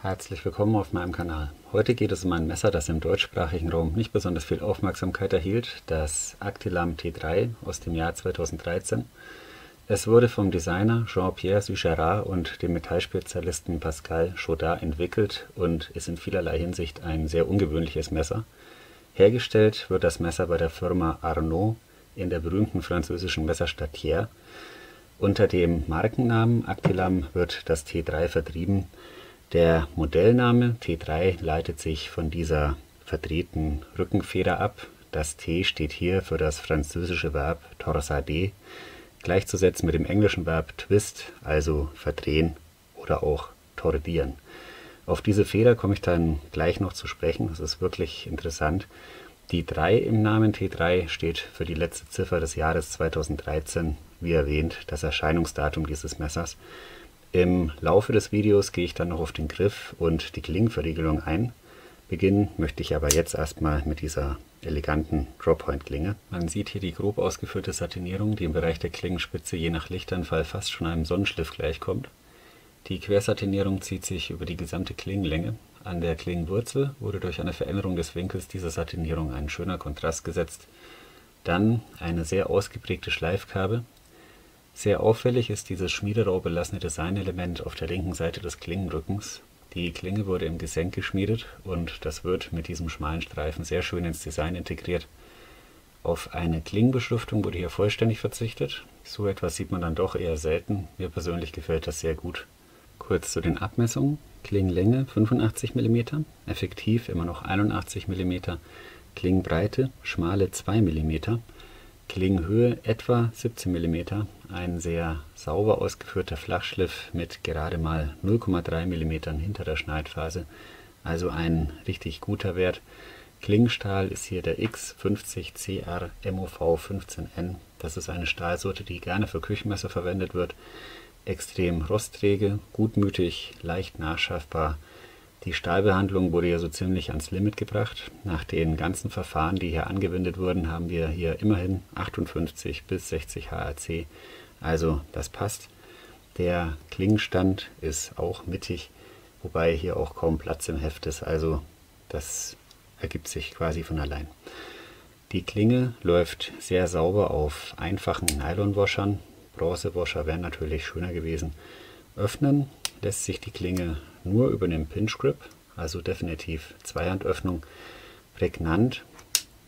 Herzlich willkommen auf meinem Kanal. Heute geht es um ein Messer, das im deutschsprachigen Raum nicht besonders viel Aufmerksamkeit erhielt, das Actilam T3 aus dem Jahr 2013. Es wurde vom Designer Jean-Pierre Sucherat und dem Metallspezialisten Pascal Chaudard entwickelt und ist in vielerlei Hinsicht ein sehr ungewöhnliches Messer. Hergestellt wird das Messer bei der Firma Arnaud in der berühmten französischen Messerstadt Thiers. Unter dem Markennamen Actilam wird das T3 vertrieben. Der Modellname T3 leitet sich von dieser verdrehten Rückenfeder ab. Das T steht hier für das französische Verb torsade, gleichzusetzen mit dem englischen Verb twist, also verdrehen oder auch tordieren. Auf diese Feder komme ich dann gleich noch zu sprechen, das ist wirklich interessant. Die 3 im Namen T3 steht für die letzte Ziffer des Jahres 2013, wie erwähnt, das Erscheinungsdatum dieses Messers. Im Laufe des Videos gehe ich dann noch auf den Griff und die Klingenverriegelung ein. Beginnen möchte ich aber jetzt erstmal mit dieser eleganten Droppoint-Klinge. Man sieht hier die grob ausgeführte Satinierung, die im Bereich der Klingenspitze je nach Lichtanfall fast schon einem Sonnenschliff gleichkommt. Die Quersatinierung zieht sich über die gesamte Klingenlänge. An der Klingenwurzel wurde durch eine Veränderung des Winkels dieser Satinierung ein schöner Kontrast gesetzt. Dann eine sehr ausgeprägte Schleifkarbe. Sehr auffällig ist dieses schmiederau belassene Designelement auf der linken Seite des Klingenrückens. Die Klinge wurde im Gesenk geschmiedet und das wird mit diesem schmalen Streifen sehr schön ins Design integriert. Auf eine Klingenbeschriftung wurde hier vollständig verzichtet. So etwas sieht man dann doch eher selten. Mir persönlich gefällt das sehr gut. Kurz zu den Abmessungen. Klingenlänge 85 mm, effektiv immer noch 81 mm, Klingenbreite schmale 2 mm, Klingenhöhe etwa 17 mm, ein sehr sauber ausgeführter Flachschliff mit gerade mal 0,3 mm hinter der Schneidphase, also ein richtig guter Wert. Klingenstahl ist hier der X50CR MOV 15N, das ist eine Stahlsorte, die gerne für Küchenmesser verwendet wird. Extrem rostträge, gutmütig, leicht nachschärfbar. Die Stahlbehandlung wurde ja so ziemlich ans Limit gebracht. Nach den ganzen Verfahren, die hier angewendet wurden, haben wir hier immerhin 58 bis 60 HRC. Also das passt. Der Klingenstand ist auch mittig, wobei hier auch kaum Platz im Heft ist. Also das ergibt sich quasi von allein. Die Klinge läuft sehr sauber auf einfachen Nylonwaschern. Bronzewascher wären natürlich schöner gewesen. Öffnen lässt sich die Klinge nur über den Pinch Grip, also definitiv Zweihandöffnung. Prägnant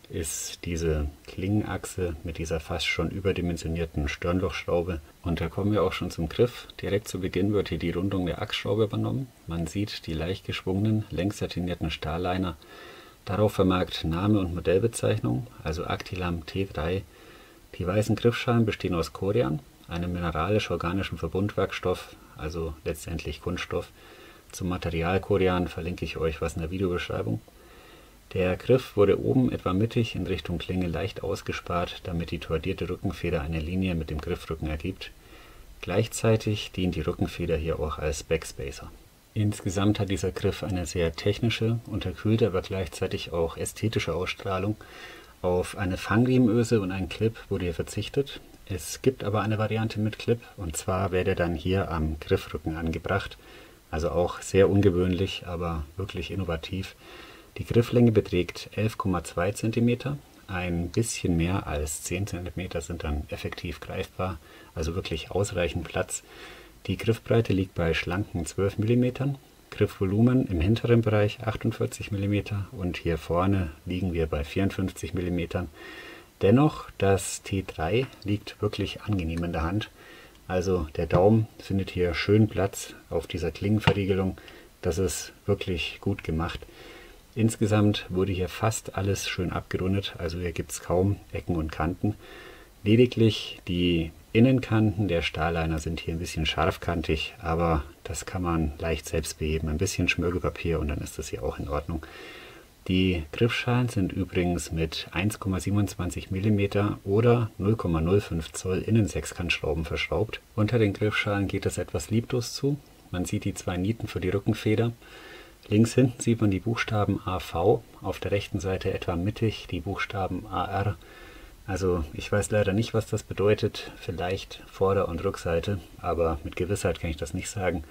ist diese Klingenachse mit dieser fast schon überdimensionierten Stirnlochschraube. Und da kommen wir auch schon zum Griff. Direkt zu Beginn wird hier die Rundung der Achsschraube übernommen. Man sieht die leicht geschwungenen, längs satinierten Stahlliner. Darauf vermerkt Name und Modellbezeichnung, also Actilam T3. Die weißen Griffschalen bestehen aus Corian, einem mineralisch-organischen Verbundwerkstoff, also letztendlich Kunststoff. Zum Material Corian verlinke ich euch was in der Videobeschreibung. Der Griff wurde oben etwa mittig in Richtung Klinge leicht ausgespart, damit die tordierte Rückenfeder eine Linie mit dem Griffrücken ergibt. Gleichzeitig dient die Rückenfeder hier auch als Backspacer. Insgesamt hat dieser Griff eine sehr technische, unterkühlte, aber gleichzeitig auch ästhetische Ausstrahlung. Auf eine Fangriemenöse und einen Clip wurde hier verzichtet. Es gibt aber eine Variante mit Clip, und zwar wäre der dann hier am Griffrücken angebracht. Also auch sehr ungewöhnlich, aber wirklich innovativ. Die Grifflänge beträgt 11,2 cm. Ein bisschen mehr als 10 cm sind dann effektiv greifbar, also wirklich ausreichend Platz. Die Griffbreite liegt bei schlanken 12 mm. Griffvolumen im hinteren Bereich 48 mm und hier vorne liegen wir bei 54 mm. Dennoch, das T3 liegt wirklich angenehm in der Hand. Also der Daumen findet hier schön Platz auf dieser Klingenverriegelung. Das ist wirklich gut gemacht. Insgesamt wurde hier fast alles schön abgerundet, also hier gibt es kaum Ecken und Kanten. Lediglich die Innenkanten der Stahlliner sind hier ein bisschen scharfkantig, aber das kann man leicht selbst beheben. Ein bisschen Schmirgelpapier und dann ist das hier auch in Ordnung. Die Griffschalen sind übrigens mit 1,27 mm oder 0,05 Zoll Innensechskantschrauben verschraubt. Unter den Griffschalen geht es etwas lieblos zu. Man sieht die 2 Nieten für die Rückenfeder. Links hinten sieht man die Buchstaben AV, auf der rechten Seite etwa mittig die Buchstaben AR. Also ich weiß leider nicht, was das bedeutet, vielleicht Vorder- und Rückseite, aber mit Gewissheit kann ich das nicht sagen.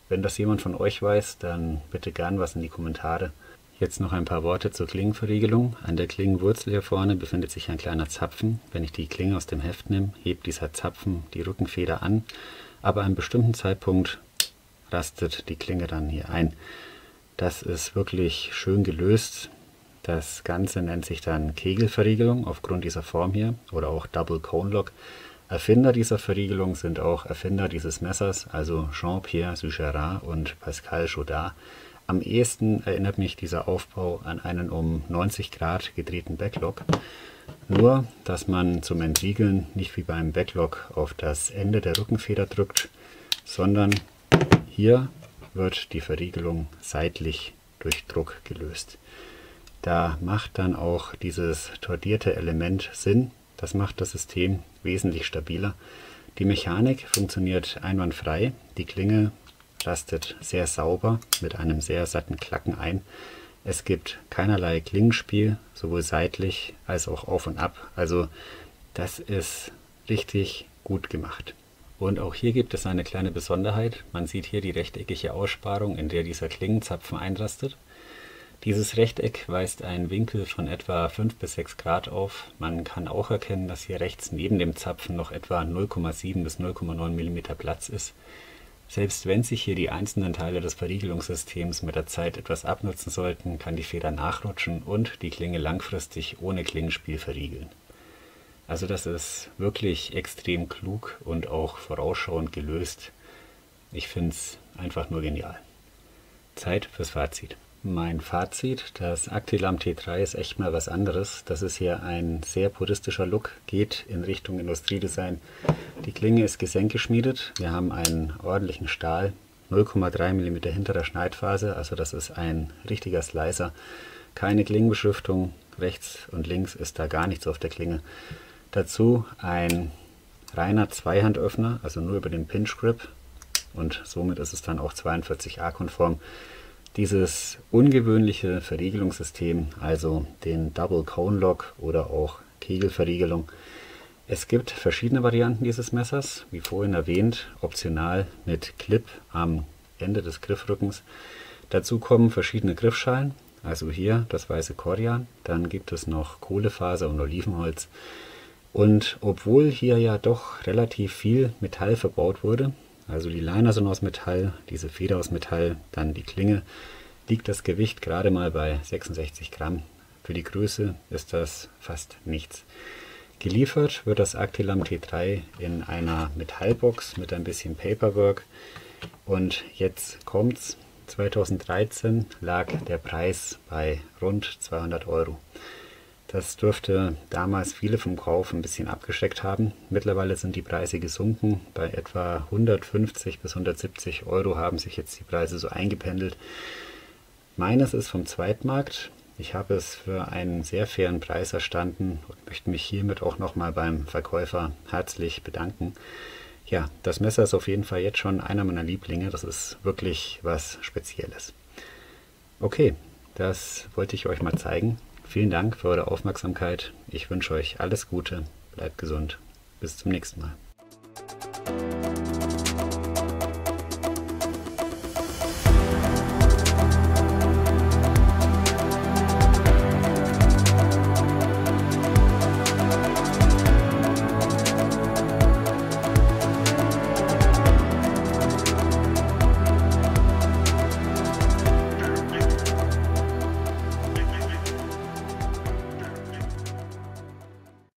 Wenn das jemand von euch weiß, dann bitte gern was in die Kommentare. Jetzt noch ein paar Worte zur Klingenverriegelung. An der Klingenwurzel hier vorne befindet sich ein kleiner Zapfen. Wenn ich die Klinge aus dem Heft nehme, hebt dieser Zapfen die Rückenfeder an, aber an einem bestimmten Zeitpunkt rastet die Klinge dann hier ein. Das ist wirklich schön gelöst. Das Ganze nennt sich dann Kegelverriegelung aufgrund dieser Form hier oder auch Double Cone Lock. Erfinder dieser Verriegelung sind auch Erfinder dieses Messers, also Jean-Pierre Sucherat und Pascal Chaudard. Am ehesten erinnert mich dieser Aufbau an einen um 90 Grad gedrehten Backlock. Nur, dass man zum Entriegeln nicht wie beim Backlock auf das Ende der Rückenfeder drückt, sondern hier wird die Verriegelung seitlich durch Druck gelöst. Da macht dann auch dieses tordierte Element Sinn. Das macht das System wesentlich stabiler. Die Mechanik funktioniert einwandfrei. Die Klinge rastet sehr sauber mit einem sehr satten Klacken ein. Es gibt keinerlei Klingenspiel, sowohl seitlich als auch auf und ab. Also das ist richtig gut gemacht. Und auch hier gibt es eine kleine Besonderheit. Man sieht hier die rechteckige Aussparung, in der dieser Klingenzapfen einrastet. Dieses Rechteck weist einen Winkel von etwa 5 bis 6 Grad auf. Man kann auch erkennen, dass hier rechts neben dem Zapfen noch etwa 0,7 bis 0,9 mm Platz ist. Selbst wenn sich hier die einzelnen Teile des Verriegelungssystems mit der Zeit etwas abnutzen sollten, kann die Feder nachrutschen und die Klinge langfristig ohne Klingenspiel verriegeln. Also das ist wirklich extrem klug und auch vorausschauend gelöst. Ich finde es einfach nur genial. Zeit fürs Fazit. Mein Fazit: Das Actilam T3 ist echt mal was anderes. Das ist hier ein sehr puristischer Look, geht in Richtung Industriedesign. Die Klinge ist gesenkgeschmiedet. Wir haben einen ordentlichen Stahl, 0,3 mm hinterer Schneidphase, also das ist ein richtiger Slicer. Keine Klingenbeschriftung, rechts und links ist da gar nichts auf der Klinge. Dazu ein reiner Zweihandöffner, also nur über den Pinch Grip, und somit ist es dann auch 42a konform. Dieses ungewöhnliche Verriegelungssystem, also den Double Cone Lock oder auch Kegelverriegelung. Es gibt verschiedene Varianten dieses Messers, wie vorhin erwähnt, optional mit Clip am Ende des Griffrückens. Dazu kommen verschiedene Griffschalen, also hier das weiße Korian, dann gibt es noch Kohlefaser und Olivenholz. Und obwohl hier ja doch relativ viel Metall verbaut wurde, also die Liner sind aus Metall, diese Feder aus Metall, dann die Klinge, liegt das Gewicht gerade mal bei 66 Gramm. Für die Größe ist das fast nichts. Geliefert wird das Actilam T3 in einer Metallbox mit ein bisschen Paperwork. Und jetzt kommt's. 2013 lag der Preis bei rund 200 Euro. Das dürfte damals viele vom Kauf ein bisschen abgeschreckt haben. Mittlerweile sind die Preise gesunken. Bei etwa 150 bis 170 Euro haben sich jetzt die Preise so eingependelt. Meines ist vom Zweitmarkt. Ich habe es für einen sehr fairen Preis erstanden und möchte mich hiermit auch nochmal beim Verkäufer herzlich bedanken. Ja, das Messer ist auf jeden Fall jetzt schon einer meiner Lieblinge. Das ist wirklich was Spezielles. Okay, das wollte ich euch mal zeigen. Vielen Dank für eure Aufmerksamkeit. Ich wünsche euch alles Gute, bleibt gesund. Bis zum nächsten Mal.